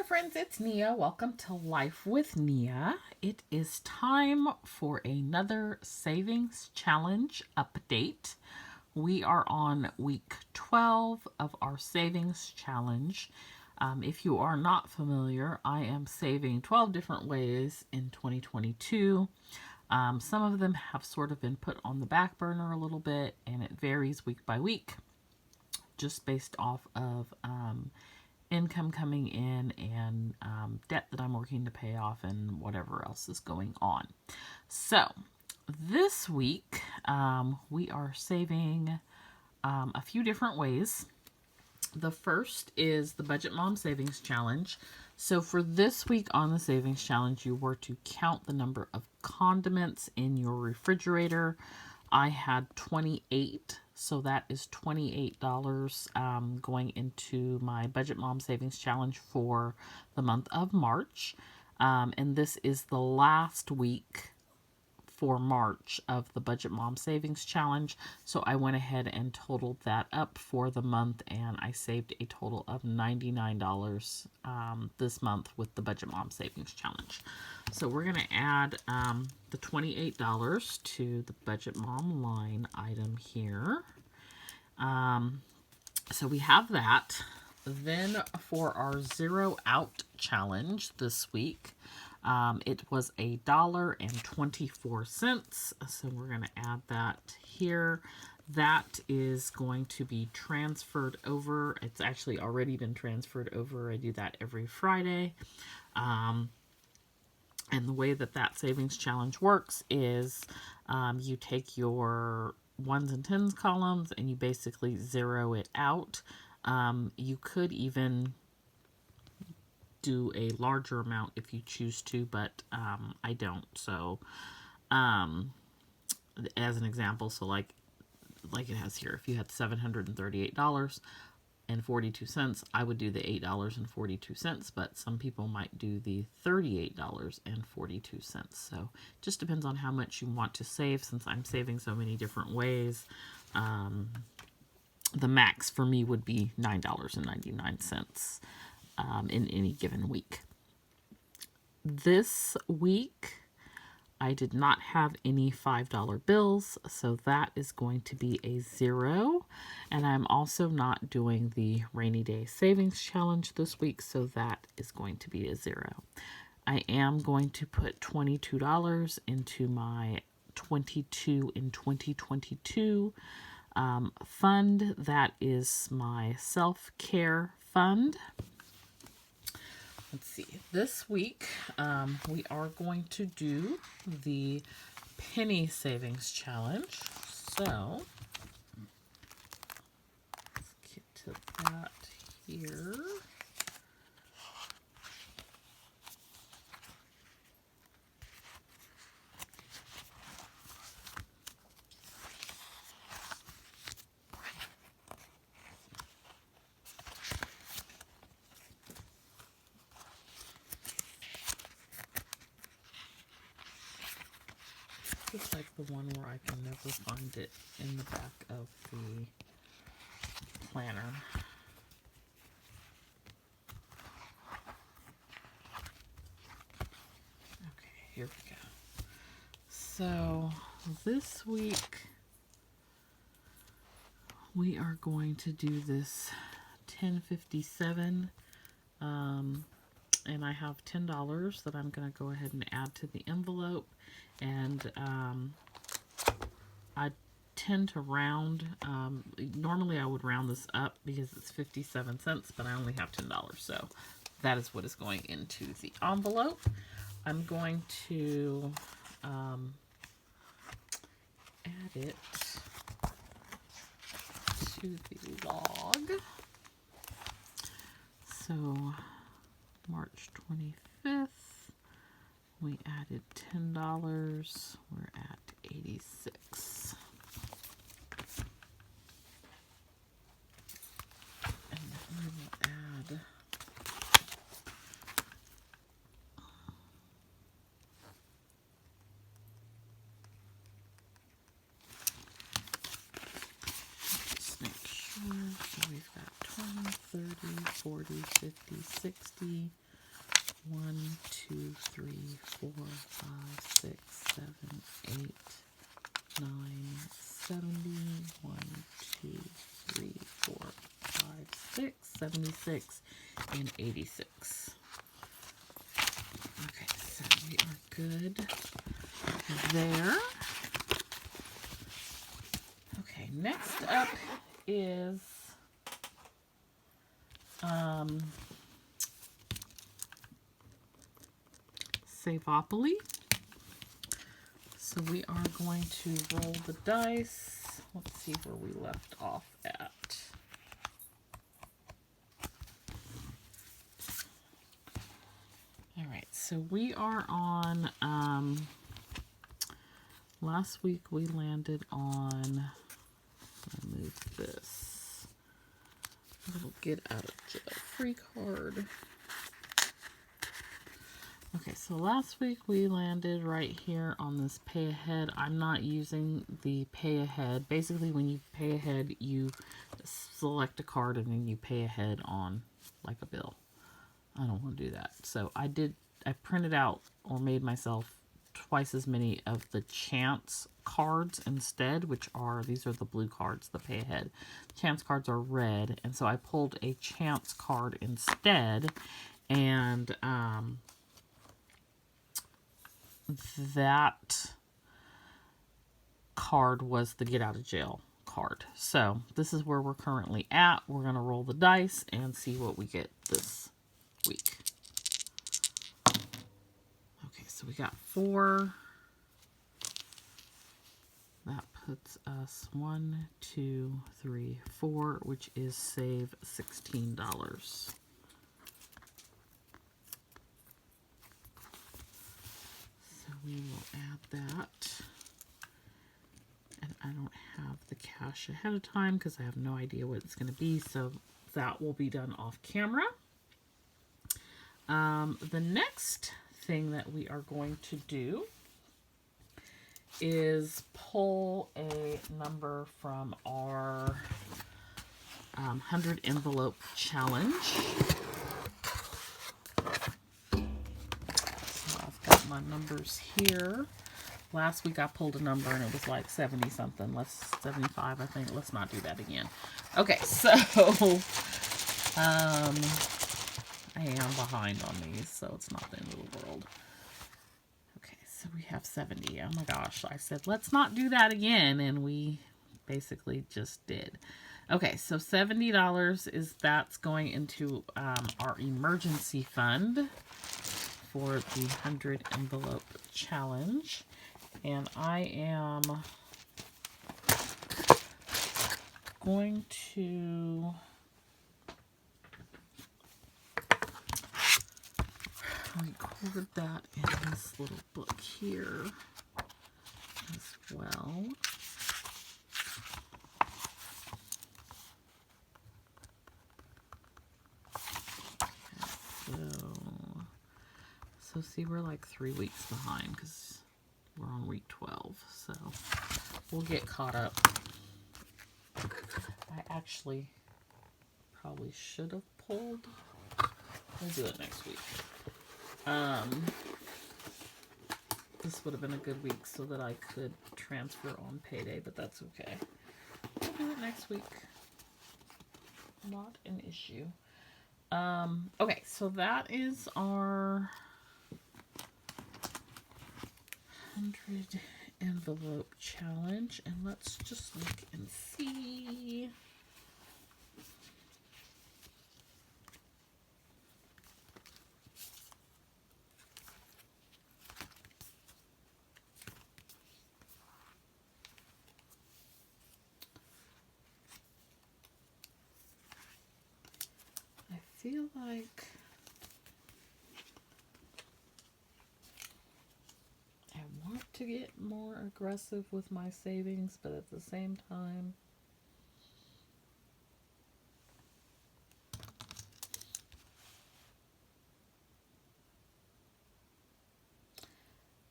friends, it's Nia. Welcome to Life with Nia. It is time for another savings challenge update. We are on week 12 of our savings challenge. If you are not familiar, I am saving 12 different ways in 2022. Some of them have sort of been put on the back burner a little bit, and it varies week by week, just based off of income coming in and debt that I'm working to pay off and whatever else is going on. So this week we are saving a few different ways. The first is the Budget Mom Savings Challenge. So for this week on the Savings Challenge, you were to count the number of condiments in your refrigerator. I had 28, so that is $28 going into my Budget Mom Savings Challenge for the month of March. And this is the last week for March of the Budget Mom Savings Challenge. So I went ahead and totaled that up for the month, and I saved a total of $99 this month with the Budget Mom Savings Challenge. So we're going to add the $28 to the Budget Mom line item here. So we have that. Then for our Zero Out Challenge this week, it was $1.24. So we're going to add that here. That is going to be transferred over. It's actually already been transferred over. I do that every Friday. And the way that savings challenge works is you take your 1s and 10s columns and you basically zero it out. You could even do a larger amount if you choose to, but I don't. So as an example, so like it has here, if you had $738.42, I would do the $8.42, but some people might do the $38.42. So just depends on how much you want to save. Since I'm saving so many different ways, the max for me would be $9.99 in any given week. This week, I did not have any $5 bills, so that is going to be a 0. And I'm also not doing the Rainy Day Savings Challenge this week, so that is going to be a 0. I am going to put $22 into my 22 in 2022 fund. That is my self-care fund. Let's see, this week we are going to do the penny savings challenge. So let's get to that here. It's like the one where I can never find it in the back of the planner. Okay, here we go. So this week we are going to do this 1057, and I have $10 that I'm going to go ahead and add to the envelope. And I tend to round. Normally I would round this up because it's 57 cents, but I only have $10. So that is what is going into the envelope. I'm going to add it to the log. So March 25th. We added $10. We're at 86. And then we will add just make sure. So we've got 20, 30, 40, 50, 60. 1, 2, 3, 4, 5, 6, 7, 8, 9, 70. 1, 2, 3, 4, 5, 6, 76, and 86. Okay, so we are good there. Okay, next up is Savopoly. So we are going to roll the dice. Let's see where we left off at. All right, so we are on, last week we landed on, I'll move this, a little get out of jail free card. Okay, so last week we landed right here on this pay ahead. I'm not using the pay ahead. Basically, when you pay ahead, you select a card and then you pay ahead on like a bill. I don't want to do that. So I printed out or made myself twice as many of the chance cards instead, which are, these are the blue cards, the pay ahead. Chance cards are red. And so I pulled a chance card instead. And, that card was the get out of jail card. So this is where we're currently at. We're going to roll the dice and see what we get this week. Okay, so we got 4. That puts us 1, 2, 3, 4, which is save $16. We will add that, and I don't have the cash ahead of time because I have no idea what it's going to be, so that will be done off camera. The next thing that we are going to do is pull a number from our 100 envelope challenge. My numbers here. Last week I pulled a number and it was like 70 something. 75, I think. Let's not do that again. Okay, so I am behind on these, so it's not the end of the world. Okay, so we have 70. Oh my gosh, I said let's not do that again, and we basically just did. Okay, so $70 that's going into our emergency fund for the 100 envelope challenge, and I am going to record that in this little book here as well. So see, we're like 3 weeks behind because we're on week 12. So we'll get caught up. I actually probably should have pulled. We'll do it next week. This would have been a good week so that I could transfer on payday, but that's okay. We'll do it next week. Not an issue. Okay, so that is our 100 envelope challenge, and let's just look and see. I feel like I want to get more aggressive with my savings, but at the same time,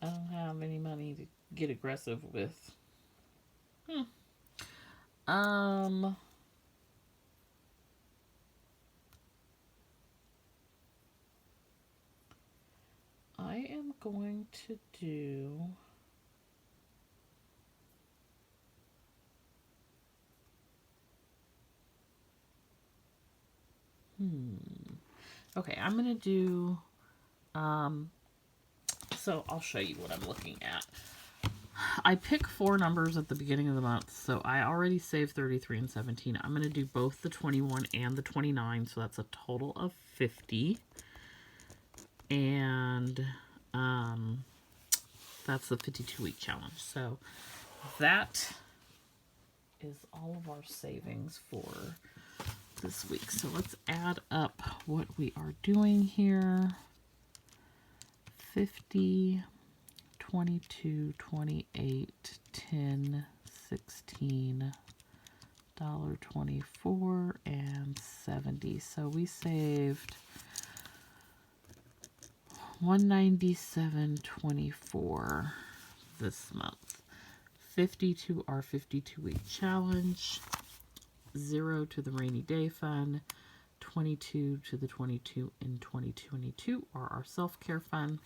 I don't have any money to get aggressive with. going to do okay, I'm going to do so I'll show you what I'm looking at. I pick 4 numbers at the beginning of the month, so I already saved 33 and 17. I'm going to do both the 21 and the 29, so that's a total of 50. And that's the 52-week challenge. So that is all of our savings for this week. So let's add up what we are doing here. 50, 22, 28, 10, 16, $1.24, and 70. So we saved $197.24 this month. 50 to our 52-week challenge, 0 to the rainy day fund, 22 to the 22 in 2022 are our self-care fund.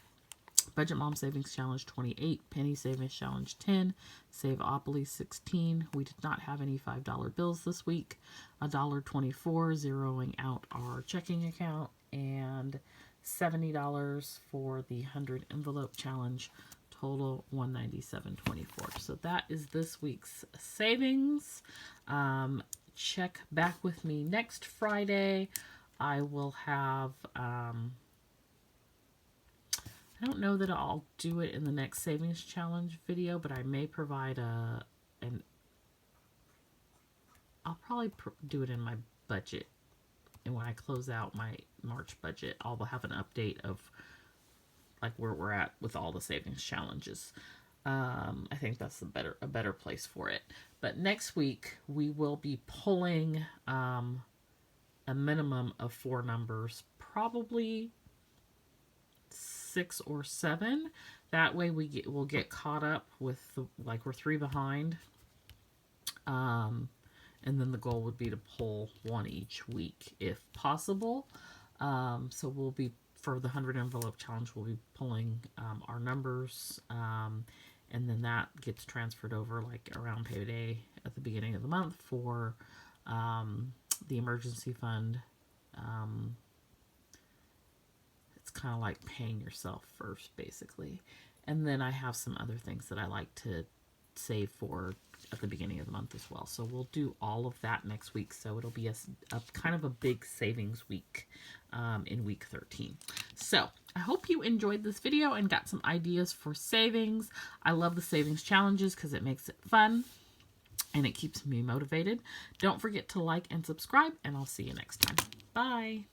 Budget Mom Savings Challenge 28, Penny Savings Challenge 10, Saveopoly 16. We did not have any $5 bills this week. $1.24, zeroing out our checking account, and $70 for the 100 envelope challenge. Total $197.24. So that is this week's savings. Check back with me next Friday. I will have I don't know that I'll do it in the next savings challenge video, but I may provide I'll probably do it in my budget. And when I close out my March budget, I'll have an update of like where we're at with all the savings challenges. I think that's a better place for it. But next week we will be pulling a minimum of 4 numbers, probably 6 or 7. That way we'll get caught up with like we're 3 behind. And then the goal would be to pull 1 each week if possible. So we'll be, for the 100 envelope challenge, we'll be pulling our numbers, and then that gets transferred over like around payday at the beginning of the month for the emergency fund. It's kind of like paying yourself first, basically. And then I have some other things that I like to save for at the beginning of the month as well. So we'll do all of that next week. So it'll be a kind of a big savings week in week 13. So I hope you enjoyed this video and got some ideas for savings. I love the savings challenges because it makes it fun and it keeps me motivated. Don't forget to like and subscribe, and I'll see you next time. Bye.